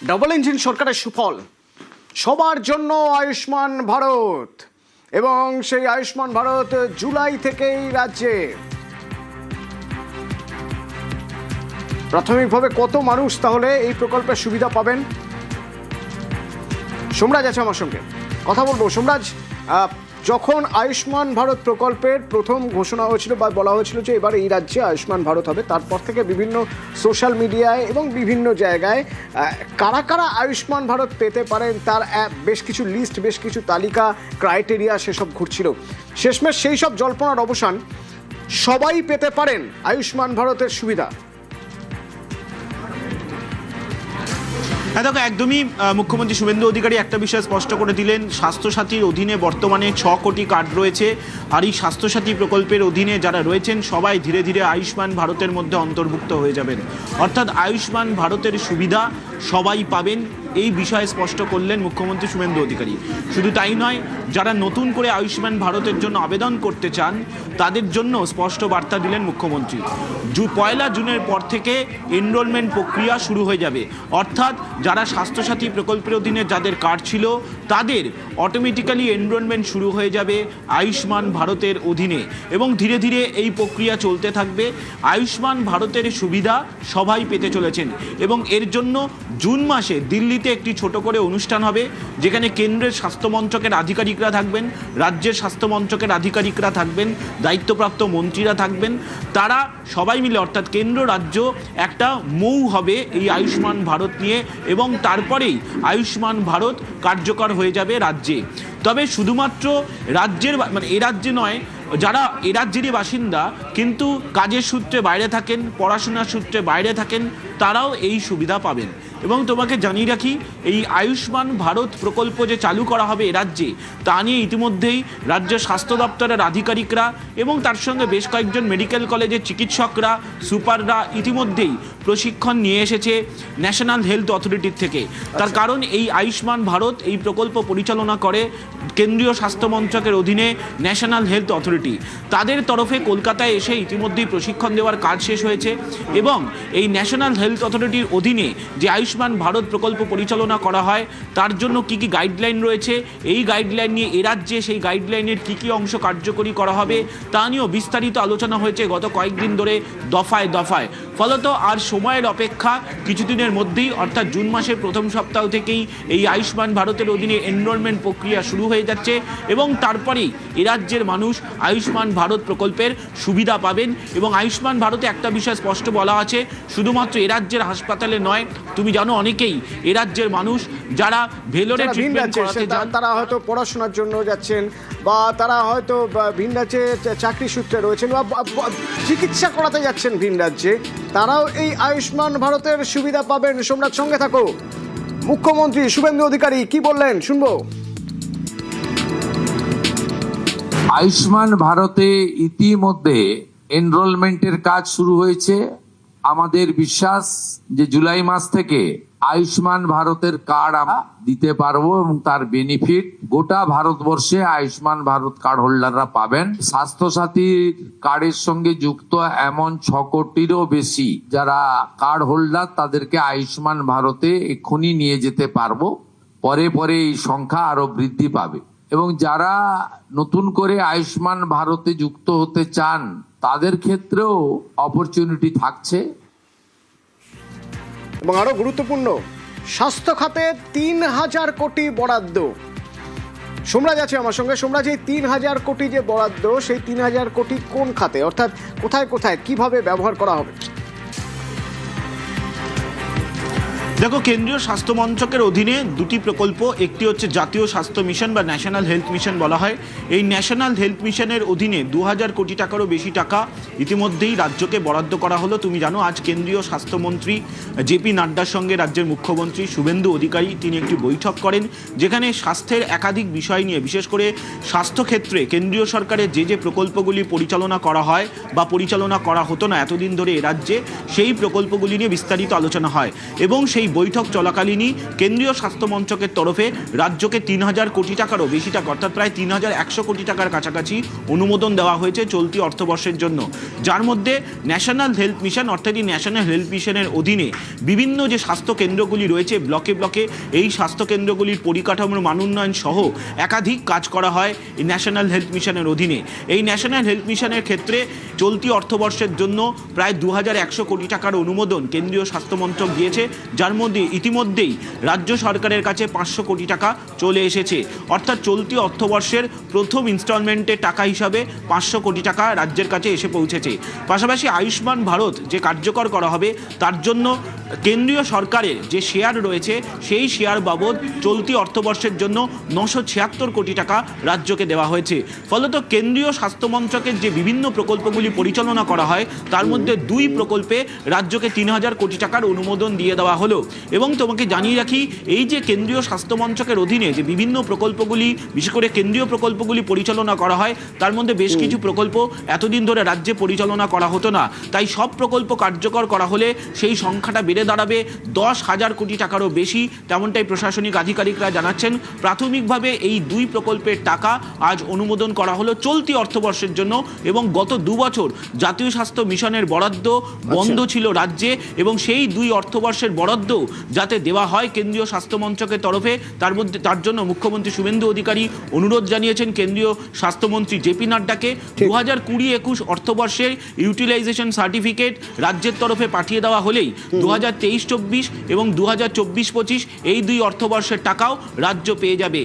Double engine সরকারের সুফল সবার জন্য আয়ুষ্মান ভারত এবং সেই আয়ুষ্মান ভারত জুলাই থেকেই রাজ্যে প্রাথমিকভাবে কত মানুষ তাহলে এই প্রকল্পের সুবিধা পাবেন? সোমরাজ আছে আমার সঙ্গে, কথা বলবো। সোমরাজ, যখন আয়ুষ্মান ভারত প্রকল্পের প্রথম ঘোষণা হয়েছিল বা বলা হয়েছিল যে এবার এই রাজ্যে আয়ুষ্মান ভারত হবে, তারপর থেকে বিভিন্ন সোশ্যাল মিডিয়ায় এবং বিভিন্ন জায়গায় কারা কারা আয়ুষ্মান ভারত পেতে পারেন তার বেশ কিছু লিস্ট, বেশ কিছু তালিকা, ক্রাইটেরিয়া সেসব ঘুরছিল। শেষমেশ সেই সব জল্পনার অবসান, সবাই পেতে পারেন আয়ুষ্মান ভারতের সুবিধা। হ্যাঁ দেখো, একদমই মুখ্যমন্ত্রী শুভেন্দু অধিকারী একটা বিষয় স্পষ্ট করে দিলেন। স্বাস্থ্যসাথীর অধীনে বর্তমানে 6 কোটি কার্ড রয়েছে, আর এই স্বাস্থ্যসাথী প্রকল্পের অধীনে যারা রয়েছেন সবাই ধীরে ধীরে আয়ুষ্মান ভারতের মধ্যে অন্তর্ভুক্ত হয়ে যাবেন। অর্থাৎ আয়ুষ্মান ভারতের সুবিধা সবাই পাবেন, এই বিষয়ে স্পষ্ট করলেন মুখ্যমন্ত্রী শুভেন্দু অধিকারী। শুধু তাই নয়, যারা নতুন করে আয়ুষ্মান ভারতের জন্য আবেদন করতে চান তাদের জন্য স্পষ্ট বার্তা দিলেন মুখ্যমন্ত্রী। 1 জুনের পর থেকে এনরোলমেন্ট প্রক্রিয়া শুরু হয়ে যাবে। অর্থাৎ যারা স্বাস্থ্যসাথী প্রকল্পের অধীনে যাদের কার্ড ছিল তাদের অটোমেটিক্যালি এনরোলমেন্ট শুরু হয়ে যাবে আয়ুষ্মান ভারতের অধীনে, এবং ধীরে ধীরে এই প্রক্রিয়া চলতে থাকবে। আয়ুষ্মান ভারতের সুবিধা সবাই পেতে চলেছেন, এবং এর জন্য জুন মাসে দিল্লিতে একটি ছোট করে অনুষ্ঠান হবে, যেখানে কেন্দ্রের স্বাস্থ্য মন্ত্রকের আধিকারিকরা থাকবেন, রাজ্যের স্বাস্থ্য মন্ত্রকের আধিকারিকরা থাকবেন, দায়িত্বপ্রাপ্ত মন্ত্রীরা থাকবেন। তারা সবাই মিলে, অর্থাৎ কেন্দ্র রাজ্য একটা মৌ হবে এই আয়ুষ্মান ভারত নিয়ে, এবং তারপরেই আয়ুষ্মান ভারত কার্যকর হয়ে যাবে রাজ্যে। তবে শুধুমাত্র রাজ্যের, মানে এ রাজ্যে নয়, যারা এ রাজ্যেরই বাসিন্দা কিন্তু কাজের সূত্রে বাইরে থাকেন, পড়াশোনার সূত্রে বাইরে থাকেন, তারাও এই সুবিধা পাবেন। এবং তোমাকে জানিয়ে রাখি, এই আয়ুষ্মান ভারত প্রকল্প যে চালু করা হবে এ রাজ্যে, তা নিয়ে ইতিমধ্যেই রাজ্য স্বাস্থ্য দপ্তরের আধিকারিকরা এবং তার সঙ্গে বেশ কয়েকজন মেডিকেল কলেজের চিকিৎসকরা, সুপাররা ইতিমধ্যেই প্রশিক্ষণ নিয়ে এসেছে ন্যাশনাল হেলথ অথরিটির থেকে। তার কারণ এই আয়ুষ্মান ভারত এই প্রকল্প পরিচালনা করে কেন্দ্রীয় স্বাস্থ্য মন্ত্রকের অধীনে ন্যাশনাল হেলথ অথরিটি। তাদের তরফে কলকাতায় এসে ইতিমধ্যেই প্রশিক্ষণ দেওয়ার কাজ শেষ হয়েছে, এবং এই ন্যাশনাল হেলথ অথরিটির অধীনে যে আয়ুষ্মান ভারত প্রকল্প পরিচালনা করা হয় তার জন্য কি কি গাইডলাইন রয়েছে, এই গাইডলাইন নিয়ে এ রাজ্যে সেই গাইডলাইনের কি কি অংশ কার্যকরী করা হবে তা নিয়েও বিস্তারিত আলোচনা হয়েছে গত কয়েকদিন ধরে দফায় দফায়। ফলত আর সময়ের অপেক্ষা, কিছুদিনের মধ্যেই অর্থাৎ জুন মাসের প্রথম সপ্তাহ থেকেই এই আয়ুষ্মান ভারতের অধীনে এনরোলমেন্ট প্রক্রিয়া শুরু হয়ে যাচ্ছে, এবং তারপরেই এ রাজ্যের মানুষ আয়ুষ্মান ভারত প্রকল্পের সুবিধা পাবেন। এবং আয়ুষ্মান ভারতে একটা বিষয় স্পষ্ট বলা আছে, শুধুমাত্র এ রাজ্যের হাসপাতালে নয়, তুমি জানো অনেকেই এ রাজ্যের মানুষ যারা ভেলোরে ট্রিটমেন্ট করাতে যান, তারা হয়তো পড়াশোনার জন্য যাচ্ছেন, বা তারা হয়তো ভিন রাজ্যে চাকরি সূত্রে রয়েছেন, বা চিকিৎসা করাতে যাচ্ছেন ভিন রাজ্যে, তারাও এই আয়ুষ্মান ভারতের সুবিধা পাবেন। সোমরাজ, সঙ্গে থাকো। মুখ্যমন্ত্রী শুভেন্দু অধিকারী কি বললেন শুনবো। আয়ুষ্মান ভারতে ইতিমধ্যে এনরোলমেন্টের কাজ শুরু হয়েছে। আমাদের বিশ্বাস যে জুলাই মাস থেকে আয়ুষ্মান ভারতের কার্ড আমরা দিতে পারবো, এবং তার বেনিফিট গোটা ভারতবর্ষে আয়ুষ্মান ভারত কার্ড হোল্ডাররা পাবেন। স্বাস্থ্যসাথী কার্ডের সঙ্গে যুক্ত এমন 6 কোটিরও বেশি যারা কার্ড হোল্ডার, তাদেরকে আয়ুষ্মান ভারতে এক্ষুনি নিয়ে যেতে পারবো। পরে পরে এই সংখ্যা আরো বৃদ্ধি পাবে, এবং যারা নতুন করে আয়ুষ্মান ভারতে যুক্ত হতে চান তাদের ক্ষেত্রেও অপরচুনিটি থাকছে। এবং আরো গুরুত্বপূর্ণ, স্বাস্থ্য খাতে 3000 কোটি বরাদ্দ। সোমরাজ আছে আমার সঙ্গে। সোমরাজ, এই 3000 কোটি যে বরাদ্দ, সেই 3000 কোটি কোন খাতে, অর্থাৎ কোথায় কোথায় কিভাবে ব্যবহার করা হবে? দেখো, কেন্দ্রীয় স্বাস্থ্য মন্ত্রকের অধীনে 2টি প্রকল্প, একটি হচ্ছে জাতীয় স্বাস্থ্য মিশন বা ন্যাশনাল হেলথ মিশন বলা হয়। এই ন্যাশনাল হেলথ মিশনের অধীনে 2000 কোটি টাকারও বেশি টাকা ইতিমধ্যেই রাজ্যকে বরাদ্দ করা হলো। তুমি জানো, আজ কেন্দ্রীয় স্বাস্থ্যমন্ত্রী জেপি নাড্ডার সঙ্গে রাজ্যের মুখ্যমন্ত্রী শুভেন্দু অধিকারী তিনি একটি বৈঠক করেন, যেখানে স্বাস্থ্যের একাধিক বিষয় নিয়ে, বিশেষ করে স্বাস্থ্যক্ষেত্রে কেন্দ্রীয় সরকারের যে প্রকল্পগুলি পরিচালনা করা হয় বা পরিচালনা করা হতো না এতদিন ধরে এ রাজ্যে, সেই প্রকল্পগুলি নিয়ে বিস্তারিত আলোচনা হয়। এবং সেই বৈঠক চলাকালীনই কেন্দ্রীয় স্বাস্থ্য মন্ত্রকের তরফে রাজ্যকে 3,000 কোটি টাকারও বেশি টাকা অর্থাৎ প্রায় 3,100 কোটি টাকার কাছাকাছি অনুমোদন দেওয়া হয়েছে চলতি অর্থবর্ষের জন্য, যার মধ্যে ন্যাশনাল হেলথ মিশন অর্থাৎ এই ন্যাশনাল হেলথ মিশনের অধীনে বিভিন্ন যে স্বাস্থ্য কেন্দ্রগুলি রয়েছে ব্লকে ব্লকে এই স্বাস্থ্য কেন্দ্রগুলির পরিকাঠামোর মানোন্নয়ন সহ একাধিক কাজ করা হয় এই ন্যাশনাল হেলথ মিশনের অধীনে। এই ন্যাশনাল হেলথ মিশনের ক্ষেত্রে চলতি অর্থবর্ষের জন্য প্রায় 2,100 কোটি টাকার অনুমোদন কেন্দ্রীয় স্বাস্থ্য মন্ত্রক দিয়েছে, যার মধ্যে ইতিমধ্যেই রাজ্য সরকারের কাছে 500 কোটি টাকা চলে এসেছে। অর্থাৎ চলতি অর্থবর্ষের প্রথম ইনস্টলমেন্টের টাকা হিসাবে 500 কোটি টাকা রাজ্যের কাছে এসে পৌঁছেছে। পাশাপাশি আয়ুষ্মান ভারত যে কার্যকর করা হবে তার জন্য কেন্দ্রীয় সরকারের যে শেয়ার রয়েছে সেই শেয়ার বাবদ চলতি অর্থবর্ষের জন্য 976 কোটি টাকা রাজ্যকে দেওয়া হয়েছে। ফলত কেন্দ্রীয় স্বাস্থ্য মন্ত্রকের যে বিভিন্ন প্রকল্পগুলি পরিচালনা করা হয় তার মধ্যে 2 প্রকল্পে রাজ্যকে 3,000 কোটি টাকার অনুমোদন দিয়ে দেওয়া হলো। এবং তোমাকে জানিয়ে রাখি, এই যে কেন্দ্রীয় স্বাস্থ্য মন্ত্রকের অধীনে যে বিভিন্ন প্রকল্পগুলি বিশেষ করে কেন্দ্রীয় প্রকল্পগুলি পরিচালনা করা হয় তার মধ্যে বেশ কিছু প্রকল্প এতদিন ধরে রাজ্যে পরিচালনা করা হতো না, তাই সব প্রকল্প কার্যকর করা হলে সেই সংখ্যাটা বেড়ে দাঁড়াবে 10,000 কোটি টাকারও বেশি, তেমনটাই প্রশাসনিক আধিকারিকরা জানাচ্ছেন। প্রাথমিকভাবে এই 2 প্রকল্পের টাকা আজ অনুমোদন করা হলো চলতি অর্থবর্ষের জন্য, এবং গত 2 বছর জাতীয় স্বাস্থ্য মিশনের বরাদ্দ বন্ধ ছিল রাজ্যে, এবং সেই 2 অর্থবর্ষের বরাদ্দ যাতে দেওয়া হয় কেন্দ্রীয় স্বাস্থ্য মন্ত্রকের তরফে তার জন্য মুখ্যমন্ত্রী শুভেন্দু অধিকারী অনুরোধ জানিয়েছেন কেন্দ্রীয় স্বাস্থ্যমন্ত্রী জেপি নাড্ডাকে 2020-21 অর্থবর্ষের ইউটিলাইজেশন সার্টিফিকেট রাজ্যের তরফে পাঠিয়ে দেওয়া হলেই 2023-24 এবং 2024-25 এই 2 অর্থবর্ষের টাকাও রাজ্য পেয়ে যাবে।